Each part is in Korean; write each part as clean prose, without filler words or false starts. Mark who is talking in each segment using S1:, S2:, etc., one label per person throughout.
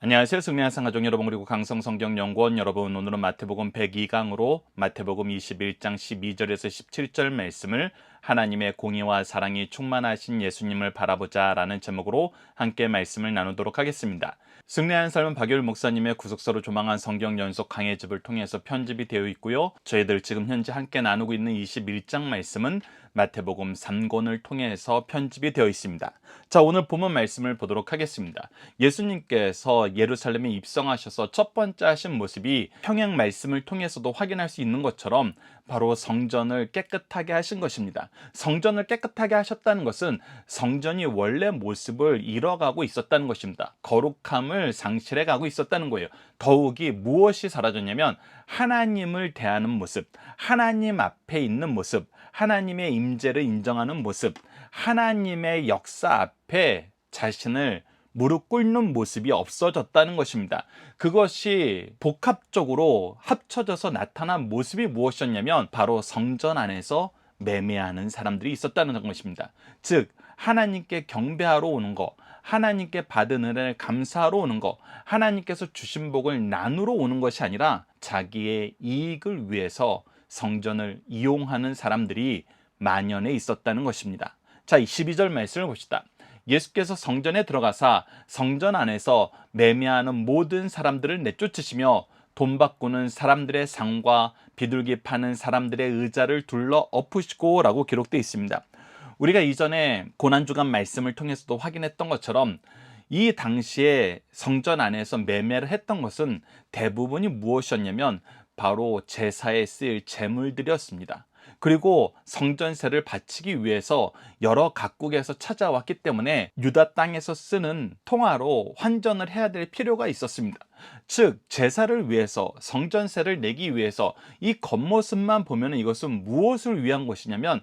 S1: 안녕하세요. 승리한 상가족 여러분 그리고 강성성경연구원 여러분, 오늘은 마태복음 102강으로 마태복음 21장 12절에서 17절 말씀을 하나님의 공의와 사랑이 충만하신 예수님을 바라보자 라는 제목으로 함께 말씀을 나누도록 하겠습니다. 승리한 삶은 박유일 목사님의 구속사로 조망한 성경 연속 강해집을 통해서 편집이 되어 있고요. 저희들 지금 현재 함께 나누고 있는 21장 말씀은 마태복음 3권을 통해서 편집이 되어 있습니다. 자, 오늘 본문 말씀을 보도록 하겠습니다. 예수님께서 예루살렘에 입성하셔서 첫 번째 하신 모습이 평행 말씀을 통해서도 확인할 수 있는 것처럼 바로 성전을 깨끗하게 하신 것입니다. 성전을 깨끗하게 하셨다는 것은 성전이 원래 모습을 잃어가고 있었다는 것입니다. 거룩함을 상실해 가고 있었다는 거예요. 더욱이 무엇이 사라졌냐면 하나님을 대하는 모습, 하나님 앞에 있는 모습, 하나님의 임재를 인정하는 모습, 하나님의 역사 앞에 자신을 무릎 꿇는 모습이 없어졌다는 것입니다. 그것이 복합적으로 합쳐져서 나타난 모습이 무엇이었냐면 바로 성전 안에서 매매하는 사람들이 있었다는 것입니다. 즉 하나님께 경배하러 오는 것, 하나님께 받은 은혜를 감사하러 오는 것, 하나님께서 주신 복을 나누러 오는 것이 아니라 자기의 이익을 위해서 성전을 이용하는 사람들이 만연해 있었다는 것입니다. 자, 12절 말씀을 봅시다. 예수께서 성전에 들어가사 성전 안에서 매매하는 모든 사람들을 내쫓으시며 돈 바꾸는 사람들의 상과 비둘기 파는 사람들의 의자를 둘러 엎으시고 라고 기록되어 있습니다. 우리가 이전에 고난주간 말씀을 통해서도 확인했던 것처럼 이 당시에 성전 안에서 매매를 했던 것은 대부분이 무엇이었냐면 바로 제사에 쓰일 제물들이었습니다. 그리고 성전세를 바치기 위해서 여러 각국에서 찾아왔기 때문에 유다 땅에서 쓰는 통화로 환전을 해야 될 필요가 있었습니다. 즉 제사를 위해서, 성전세를 내기 위해서 이 겉모습만 보면 이것은 무엇을 위한 것이냐면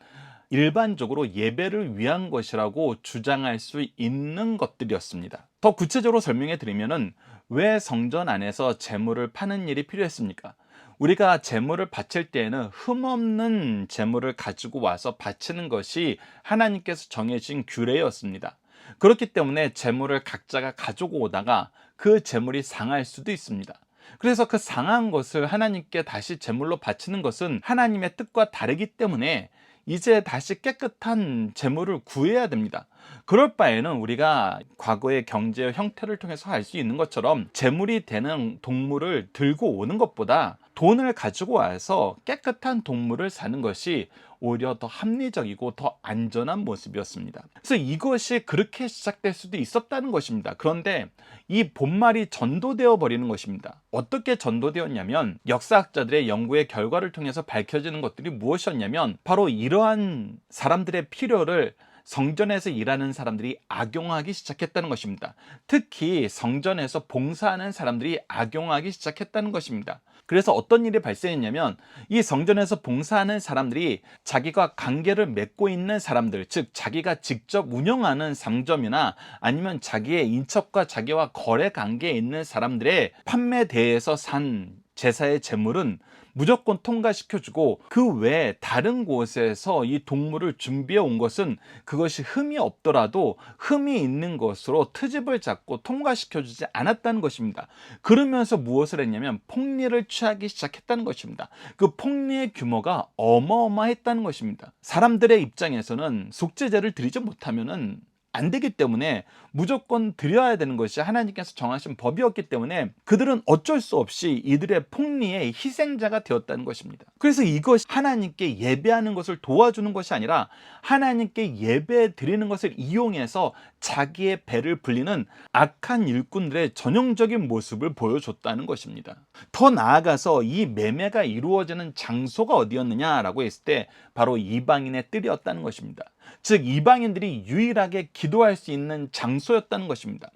S1: 일반적으로 예배를 위한 것이라고 주장할 수 있는 것들이었습니다. 더 구체적으로 설명해 드리면은 왜 성전 안에서 제물을 파는 일이 필요했습니까? 우리가 제물을 바칠 때에는 흠없는 제물을 가지고 와서 바치는 것이 하나님께서 정해진 규례였습니다. 그렇기 때문에 제물을 각자가 가지고 오다가 그 제물이 상할 수도 있습니다. 그래서 그 상한 것을 하나님께 다시 제물로 바치는 것은 하나님의 뜻과 다르기 때문에 이제 다시 깨끗한 제물을 구해야 됩니다. 그럴 바에는 우리가 과거의 경제 형태를 통해서 알 수 있는 것처럼 제물이 되는 동물을 들고 오는 것보다 돈을 가지고 와서 깨끗한 동물을 사는 것이 오히려 더 합리적이고 더 안전한 모습이었습니다. 그래서 이것이 그렇게 시작될 수도 있었다는 것입니다. 그런데 이 본말이 전도되어 버리는 것입니다. 어떻게 전도되었냐면 역사학자들의 연구의 결과를 통해서 밝혀지는 것들이 무엇이었냐면 바로 이러한 사람들의 필요를 성전에서 일하는 사람들이 악용하기 시작했다는 것입니다. 특히 성전에서 봉사하는 사람들이 악용하기 시작했다는 것입니다. 그래서 어떤 일이 발생했냐면 이 성전에서 봉사하는 사람들이 자기가 관계를 맺고 있는 사람들, 즉 자기가 직접 운영하는 상점이나 아니면 자기의 인척과 자기와 거래 관계에 있는 사람들의 판매대에서 산 제사의 제물은 무조건 통과시켜주고 그 외에 다른 곳에서 이 동물을 준비해 온 것은 그것이 흠이 없더라도 흠이 있는 것으로 트집을 잡고 통과시켜주지 않았다는 것입니다. 그러면서 무엇을 했냐면 폭리를 취하기 시작했다는 것입니다. 그 폭리의 규모가 어마어마했다는 것입니다. 사람들의 입장에서는 속죄제를 드리지 못하면은 안 되기 때문에 무조건 드려야 되는 것이 하나님께서 정하신 법이었기 때문에 그들은 어쩔 수 없이 이들의 폭리의 희생자가 되었다는 것입니다. 그래서 이것이 하나님께 예배하는 것을 도와주는 것이 아니라 하나님께 예배 드리는 것을 이용해서 자기의 배를 불리는 악한 일꾼들의 전형적인 모습을 보여줬다는 것입니다. 더 나아가서 이 매매가 이루어지는 장소가 어디였느냐라고 했을 때 바로 이방인의 뜰이었다는 것입니다. 즉 이방인들이 유일하게 기도할 수 있는 장소였다는 것입니다.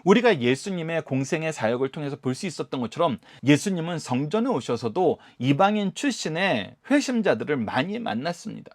S1: 우리가 예수님의 공생의 사역을 통해서 볼 수 있었던 것처럼 예수님은 성전에 오셔서도 이방인 출신의 회심자들을 많이 만났습니다.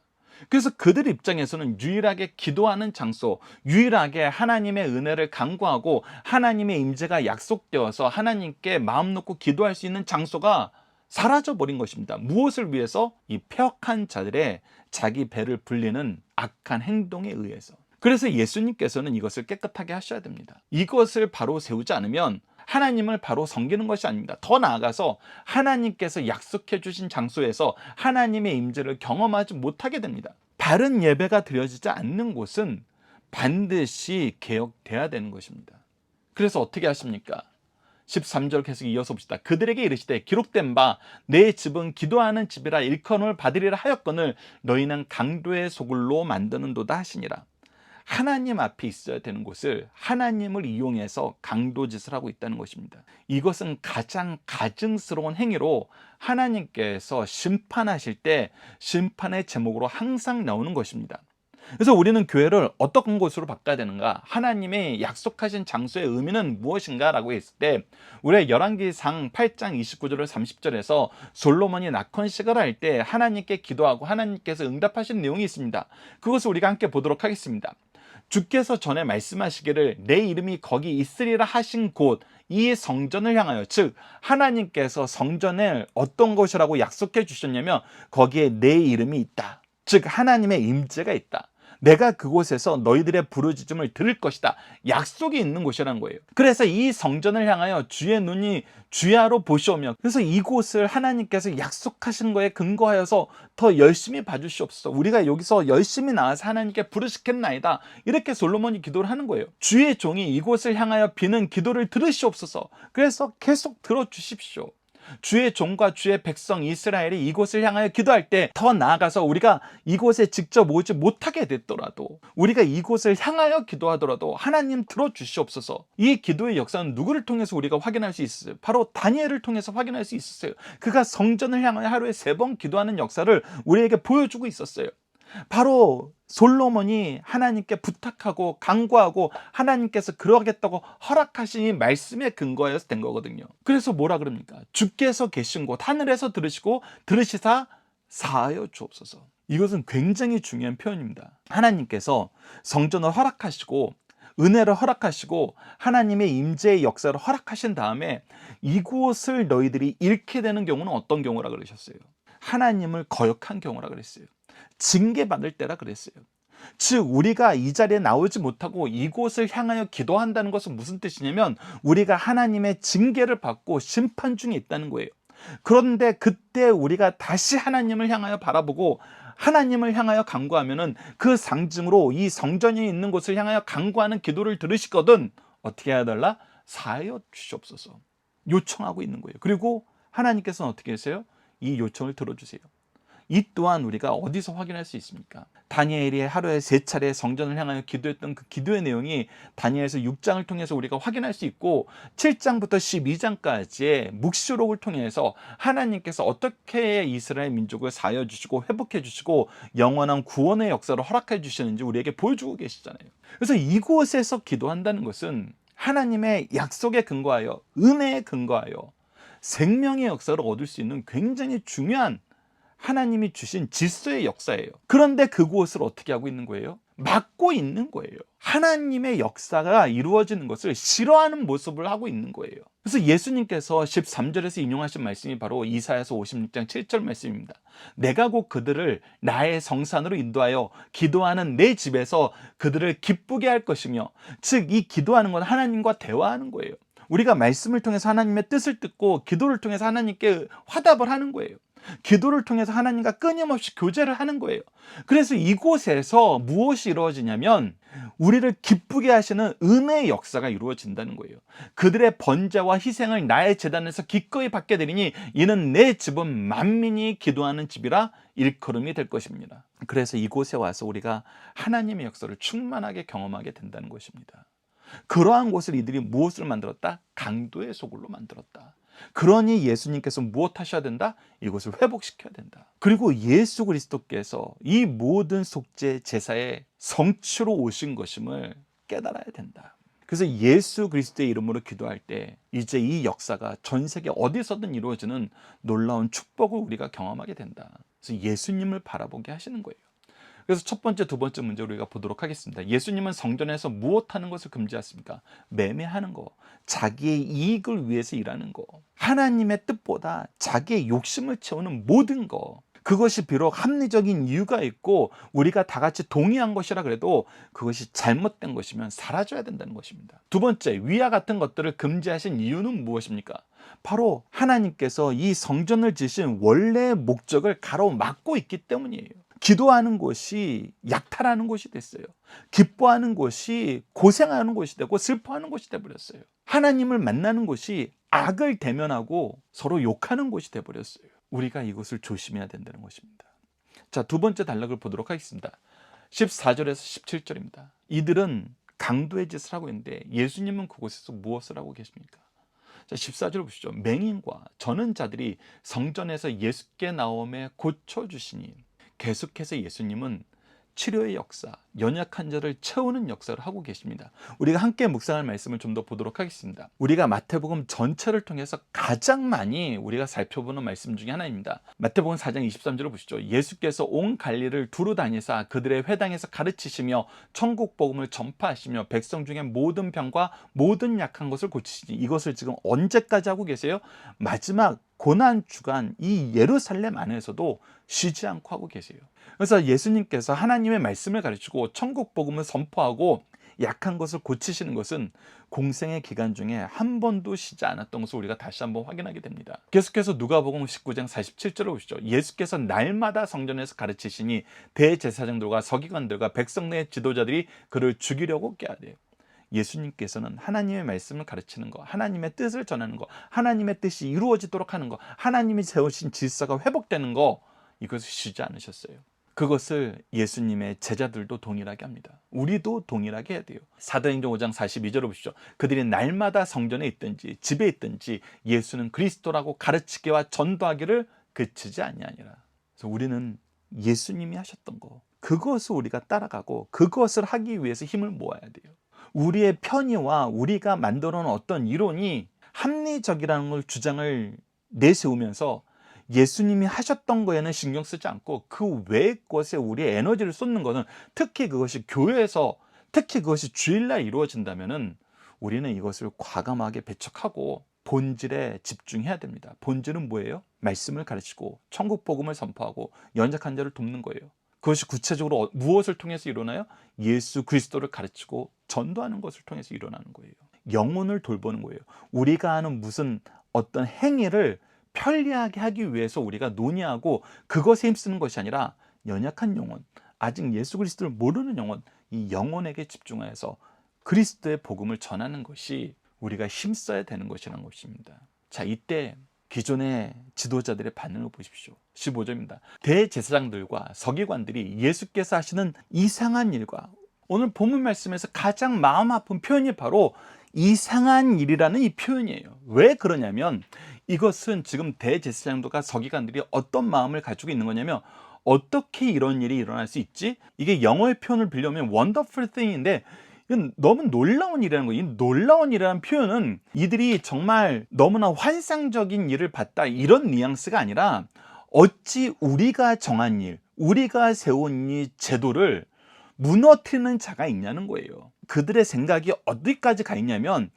S1: 그래서 그들 입장에서는 유일하게 기도하는 장소, 유일하게 하나님의 은혜를 간구하고 하나님의 임재가 약속되어서 하나님께 마음 놓고 기도할 수 있는 장소가 사라져버린 것입니다. 무엇을 위해서? 이 폐역한 자들의 자기 배를 불리는 악한 행동에 의해서. 그래서 예수님께서는 이것을 깨끗하게 하셔야 됩니다. 이것을 바로 세우지 않으면 하나님을 바로 섬기는 것이 아닙니다. 더 나아가서 하나님께서 약속해 주신 장소에서 하나님의 임재를 경험하지 못하게 됩니다. 바른 예배가 드려지지 않는 곳은 반드시 개혁돼야 되는 것입니다. 그래서 어떻게 하십니까? 13절 계속 이어서 봅시다. 그들에게 이르시되 기록된 바 내 집은 기도하는 집이라 일컬음을 받으리라 하였거늘 너희는 강도의 소굴로 만드는도다 하시니라. 하나님 앞에 있어야 되는 곳을 하나님을 이용해서 강도짓을 하고 있다는 것입니다. 이것은 가장 가증스러운 행위로 하나님께서 심판하실 때 심판의 제목으로 항상 나오는 것입니다. 그래서 우리는 교회를 어떤 곳으로 바꿔야 되는가? 하나님의 약속하신 장소의 의미는 무엇인가? 라고 했을 때 우리가 열왕기상 8장 29절을 30절에서 솔로몬이 낙헌식을 할 때 하나님께 기도하고 하나님께서 응답하신 내용이 있습니다. 그것을 우리가 함께 보도록 하겠습니다. 주께서 전에 말씀하시기를 내 이름이 거기 있으리라 하신 곳 이 성전을 향하여, 즉 하나님께서 성전을 어떤 곳이라고 약속해 주셨냐면 거기에 내 이름이 있다. 즉 하나님의 임재가 있다. 내가 그곳에서 너희들의 부르짖음을 들을 것이다. 약속이 있는 곳이라는 거예요. 그래서 이 성전을 향하여 주의 눈이 주야로 보시오며, 그래서 이곳을 하나님께서 약속하신 거에 근거하여서 더 열심히 봐주시옵소서. 우리가 여기서 열심히 나와서 하나님께 부르짖겠나이다. 이렇게 솔로몬이 기도를 하는 거예요. 주의 종이 이곳을 향하여 비는 기도를 들으시옵소서. 그래서 계속 들어주십시오. 주의 종과 주의 백성 이스라엘이 이곳을 향하여 기도할 때 더 나아가서 우리가 이곳에 직접 오지 못하게 됐더라도 우리가 이곳을 향하여 기도하더라도 하나님 들어주시옵소서. 이 기도의 역사는 누구를 통해서 우리가 확인할 수 있었어요? 바로 다니엘을 통해서 확인할 수 있었어요. 그가 성전을 향하여 하루에 3번 기도하는 역사를 우리에게 보여주고 있었어요. 바로 솔로몬이 하나님께 부탁하고 간구하고 하나님께서 그러겠다고 허락하신 이 말씀에 근거해서 된 거거든요. 그래서 뭐라 그럽니까? 주께서 계신 곳 하늘에서 들으시고 들으시사 사하여 주옵소서. 이것은 굉장히 중요한 표현입니다. 하나님께서 성전을 허락하시고 은혜를 허락하시고 하나님의 임재의 역사를 허락하신 다음에 이곳을 너희들이 잃게 되는 경우는 어떤 경우라 그러셨어요? 하나님을 거역한 경우라 그랬어요. 징계받을 때라 그랬어요. 즉 우리가 이 자리에 나오지 못하고 이곳을 향하여 기도한다는 것은 무슨 뜻이냐면 우리가 하나님의 징계를 받고 심판 중에 있다는 거예요. 그런데 그때 우리가 다시 하나님을 향하여 바라보고 하나님을 향하여 간구하면은 그 상징으로 이 성전이 있는 곳을 향하여 간구하는 기도를 들으시거든 어떻게 해야 달라? 사하여 주시옵소서 요청하고 있는 거예요. 그리고 하나님께서는 어떻게 하세요? 이 요청을 들어주세요. 이 또한 우리가 어디서 확인할 수 있습니까? 다니엘이 하루에 3차례 성전을 향하여 기도했던 그 기도의 내용이 다니엘서 6장을 통해서 우리가 확인할 수 있고 7장부터 12장까지의 묵시록을 통해서 하나님께서 어떻게 이스라엘 민족을 사하여 주시고 회복해 주시고 영원한 구원의 역사를 허락해 주시는지 우리에게 보여주고 계시잖아요. 그래서 이곳에서 기도한다는 것은 하나님의 약속에 근거하여 은혜에 근거하여 생명의 역사를 얻을 수 있는 굉장히 중요한 하나님이 주신 질서의 역사예요. 그런데 그곳을 어떻게 하고 있는 거예요? 막고 있는 거예요. 하나님의 역사가 이루어지는 것을 싫어하는 모습을 하고 있는 거예요. 그래서 예수님께서 13절에서 인용하신 말씀이 바로 이사야서 56장 7절 말씀입니다. 내가 곧 그들을 나의 성산으로 인도하여 기도하는 내 집에서 그들을 기쁘게 할 것이며, 즉 이 기도하는 건 하나님과 대화하는 거예요. 우리가 말씀을 통해서 하나님의 뜻을 듣고 기도를 통해서 하나님께 화답을 하는 거예요. 기도를 통해서 하나님과 끊임없이 교제를 하는 거예요. 그래서 이곳에서 무엇이 이루어지냐면 우리를 기쁘게 하시는 은혜의 역사가 이루어진다는 거예요. 그들의 번제와 희생을 나의 제단에서 기꺼이 받게 되리니 이는 내 집은 만민이 기도하는 집이라 일컬음이 될 것입니다. 그래서 이곳에 와서 우리가 하나님의 역사를 충만하게 경험하게 된다는 것입니다. 그러한 곳을 이들이 무엇을 만들었다? 강도의 소굴로 만들었다. 그러니 예수님께서 무엇 하셔야 된다? 이것을 회복시켜야 된다. 그리고 예수 그리스도께서 이 모든 속죄 제사의 성취로 오신 것임을 깨달아야 된다. 그래서 예수 그리스도의 이름으로 기도할 때 이제 이 역사가 전 세계 어디서든 이루어지는 놀라운 축복을 우리가 경험하게 된다. 그래서 예수님을 바라보게 하시는 거예요. 그래서 첫 번째, 두 번째 문제 우리가 보도록 하겠습니다. 예수님은 성전에서 무엇하는 것을 금지하십니까? 매매하는 거, 자기의 이익을 위해서 일하는 거, 하나님의 뜻보다 자기의 욕심을 채우는 모든 거. 그것이 비록 합리적인 이유가 있고 우리가 다 같이 동의한 것이라 그래도 그것이 잘못된 것이면 사라져야 된다는 것입니다. 두 번째, 위와 같은 것들을 금지하신 이유는 무엇입니까? 바로 하나님께서 이 성전을 지신 원래의 목적을 가로막고 있기 때문이에요. 기도하는 곳이 약탈하는 곳이 됐어요. 기뻐하는 곳이 고생하는 곳이 되고 슬퍼하는 곳이 되어버렸어요. 하나님을 만나는 곳이 악을 대면하고 서로 욕하는 곳이 되어버렸어요. 우리가 이것을 조심해야 된다는 것입니다. 자, 두 번째 단락을 보도록 하겠습니다. 14절에서 17절입니다. 이들은 강도의 짓을 하고 있는데 예수님은 그곳에서 무엇을 하고 계십니까? 자, 14절 보시죠. 맹인과 저는 자들이 성전에서 예수께 나옴에 고쳐주시니, 계속해서 예수님은 치료의 역사, 연약한 자를 채우는 역사를 하고 계십니다. 우리가 함께 묵상할 말씀을 좀 더 보도록 하겠습니다. 우리가 마태복음 전체를 통해서 가장 많이 우리가 살펴보는 말씀 중에 하나입니다. 마태복음 4장 23절을 보시죠. 예수께서 온 갈릴리를 두루 다니사 그들의 회당에서 가르치시며 천국 복음을 전파하시며 백성 중에 모든 병과 모든 약한 것을 고치시니, 이것을 지금 언제까지 하고 계세요? 마지막 고난 주간 이 예루살렘 안에서도 쉬지 않고 하고 계세요. 그래서 예수님께서 하나님의 말씀을 가르치고 천국 복음을 선포하고 약한 것을 고치시는 것은 공생의 기간 중에 한 번도 쉬지 않았던 것을 우리가 다시 한번 확인하게 됩니다. 계속해서 누가복음 19장 47절을 보시죠. 예수께서 날마다 성전에서 가르치시니 대제사장들과 서기관들과 백성 내 지도자들이 그를 죽이려고 꾀하되, 예수님께서는 하나님의 말씀을 가르치는 것, 하나님의 뜻을 전하는 것, 하나님의 뜻이 이루어지도록 하는 것, 하나님이 세우신 질서가 회복되는 것, 이것을 쉬지 않으셨어요. 그것을 예수님의 제자들도 동일하게 합니다. 우리도 동일하게 해야 돼요. 사도행전 5장 42절을 보시죠. 그들이 날마다 성전에 있든지 집에 있든지 예수는 그리스도라고 가르치기와 전도하기를 그치지 아니하니라. 그래서 우리는 예수님이 하셨던 거, 그것을 우리가 따라가고 그것을 하기 위해서 힘을 모아야 돼요. 우리의 편의와 우리가 만들어 놓은 어떤 이론이 합리적이라는 걸 주장을 내세우면서 예수님이 하셨던 거에는 신경 쓰지 않고 그 외의 것에 우리의 에너지를 쏟는 것은, 특히 그것이 교회에서, 특히 그것이 주일날 이루어진다면은 우리는 이것을 과감하게 배척하고 본질에 집중해야 됩니다. 본질은 뭐예요? 말씀을 가르치고 천국 복음을 선포하고 연약한 자를 돕는 거예요. 그것이 구체적으로 무엇을 통해서 일어나요? 예수 그리스도를 가르치고 전도하는 것을 통해서 일어나는 거예요. 영혼을 돌보는 거예요. 우리가 하는 무슨 어떤 행위를 편리하게 하기 위해서 우리가 논의하고 그것에 힘쓰는 것이 아니라 연약한 영혼, 아직 예수 그리스도를 모르는 영혼, 이 영혼에게 집중하여서 그리스도의 복음을 전하는 것이 우리가 힘써야 되는 것이라는 것입니다. 자, 이때 기존의 지도자들의 반응을 보십시오. 15절입니다. 대제사장들과 서기관들이 예수께서 하시는 이상한 일과, 오늘 본문 말씀에서 가장 마음 아픈 표현이 바로 이상한 일이라는 이 표현이에요. 왜 그러냐면 이것은 지금 대제사장들과 서기관들이 어떤 마음을 가지고 있는 거냐면, 어떻게 이런 일이 일어날 수 있지? 이게 영어의 표현을 빌려면 wonderful thing인데 이건 너무 놀라운 일이라는 거예요. 이 놀라운 일이라는 표현은 이들이 정말 너무나 환상적인 일을 봤다, 이런 뉘앙스가 아니라 어찌 우리가 정한 일, 우리가 세운 이 제도를 무너뜨리는 자가 있냐는 거예요. 그들의 생각이 어디까지 가 있냐면,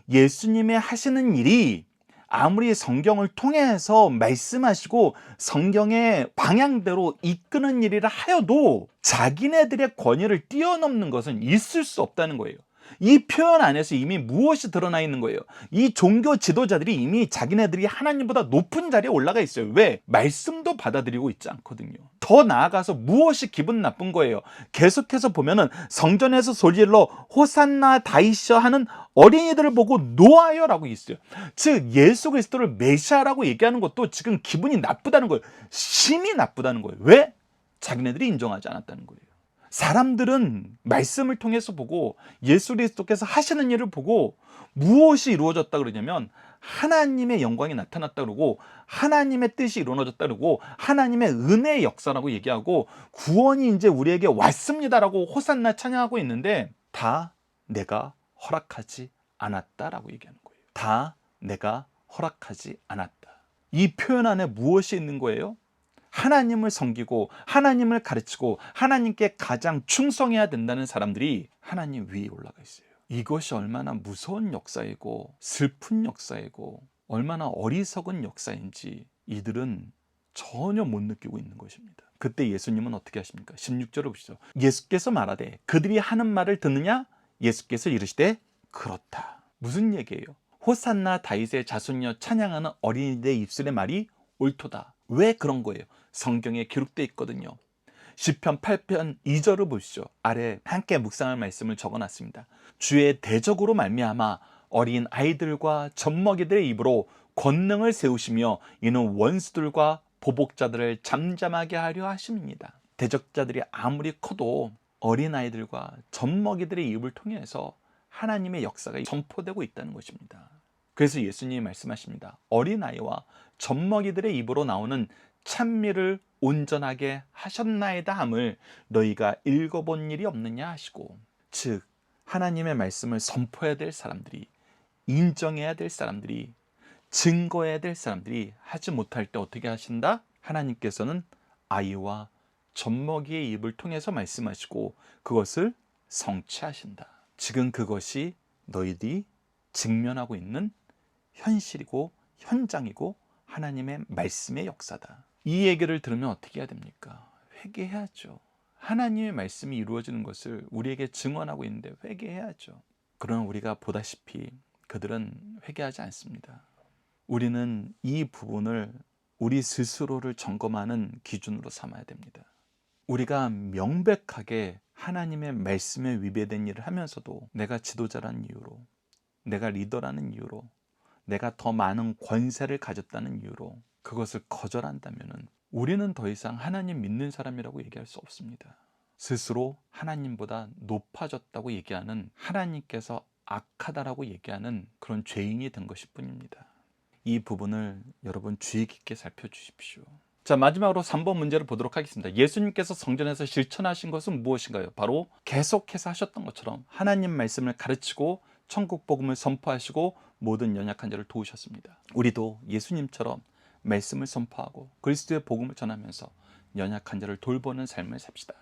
S1: 예수님의 하시는 일이 아무리 성경을 통해서 말씀하시고 성경의 방향대로 이끄는 일이라 하여도 자기네들의 권위를 뛰어넘는 것은 있을 수 없다는 거예요. 이 표현 안에서 이미 무엇이 드러나 있는 거예요? 이 종교 지도자들이 이미 자기네들이 하나님보다 높은 자리에 올라가 있어요. 왜? 말씀도 받아들이고 있지 않거든요. 더 나아가서 무엇이 기분 나쁜 거예요? 계속해서 보면은 성전에서 소리질러 호산나 다이셔 하는 어린이들을 보고 노하여라고 있어요. 즉 예수 그리스도를 메시아라고 얘기하는 것도 지금 기분이 나쁘다는 거예요. 심히 나쁘다는 거예요. 왜? 자기네들이 인정하지 않았다는 거예요. 사람들은 말씀을 통해서 보고 예수 그리스도께서 하시는 일을 보고 무엇이 이루어졌다 그러냐면 하나님의 영광이 나타났다 그러고 하나님의 뜻이 이루어졌다 그러고 하나님의 은혜의 역사라고 얘기하고 구원이 이제 우리에게 왔습니다라고 호산나 찬양하고 있는데, 다 내가 허락하지 않았다라고 얘기하는 거예요. 다 내가 허락하지 않았다. 이 표현 안에 무엇이 있는 거예요? 하나님을 섬기고 하나님을 가르치고 하나님께 가장 충성해야 된다는 사람들이 하나님 위에 올라가 있어요. 이것이 얼마나 무서운 역사이고 슬픈 역사이고 얼마나 어리석은 역사인지 이들은 전혀 못 느끼고 있는 것입니다. 그때 예수님은 어떻게 하십니까? 16절을 보시죠. 예수께서 말하되 그들이 하는 말을 듣느냐? 예수께서 이르시되 그렇다. 무슨 얘기예요? 호산나 다윗의 자손이여 찬양하는 어린이들의 입술의 말이 옳도다. 왜 그런 거예요? 성경에 기록되어 있거든요. 시편 8편 2절을 보시죠. 아래 함께 묵상할 말씀을 적어놨습니다. 주의 대적으로 말미암아 어린 아이들과 젖먹이들의 입으로 권능을 세우시며 이는 원수들과 보복자들을 잠잠하게 하려 하심입니다. 대적자들이 아무리 커도 어린 아이들과 젖먹이들의 입을 통해서 하나님의 역사가 선포되고 있다는 것입니다. 그래서 예수님이 말씀하십니다. 어린 아이와 젖먹이들의 입으로 나오는 찬미를 온전하게 하셨나이다 함을 너희가 읽어본 일이 없느냐 하시고, 즉 하나님의 말씀을 선포해야 될 사람들이, 인정해야 될 사람들이, 증거해야 될 사람들이 하지 못할 때 어떻게 하신다? 하나님께서는 아이와 젖먹이의 입을 통해서 말씀하시고 그것을 성취하신다. 지금 그것이 너희들이 직면하고 있는 현실이고 현장이고 하나님의 말씀의 역사다. 이 얘기를 들으면 어떻게 해야 됩니까? 회개해야죠. 하나님의 말씀이 이루어지는 것을 우리에게 증언하고 있는데 회개해야죠. 그러나 우리가 보다시피 그들은 회개하지 않습니다. 우리는 이 부분을 우리 스스로를 점검하는 기준으로 삼아야 됩니다. 우리가 명백하게 하나님의 말씀에 위배된 일을 하면서도 내가 지도자라는 이유로, 내가 리더라는 이유로, 내가 더 많은 권세를 가졌다는 이유로 그것을 거절한다면 우리는 더 이상 하나님 믿는 사람이라고 얘기할 수 없습니다. 스스로 하나님보다 높아졌다고 얘기하는, 하나님께서 악하다라고 얘기하는 그런 죄인이 된 것일 뿐입니다. 이 부분을 여러분 주의 깊게 살펴주십시오. 자, 마지막으로 3번 문제를 보도록 하겠습니다. 예수님께서 성전에서 실천하신 것은 무엇인가요? 바로 계속해서 하셨던 것처럼 하나님 말씀을 가르치고 천국 복음을 선포하시고 모든 연약한 자를 도우셨습니다. 우리도 예수님처럼 말씀을 선포하고 그리스도의 복음을 전하면서 연약한 자를 돌보는 삶을 삽시다.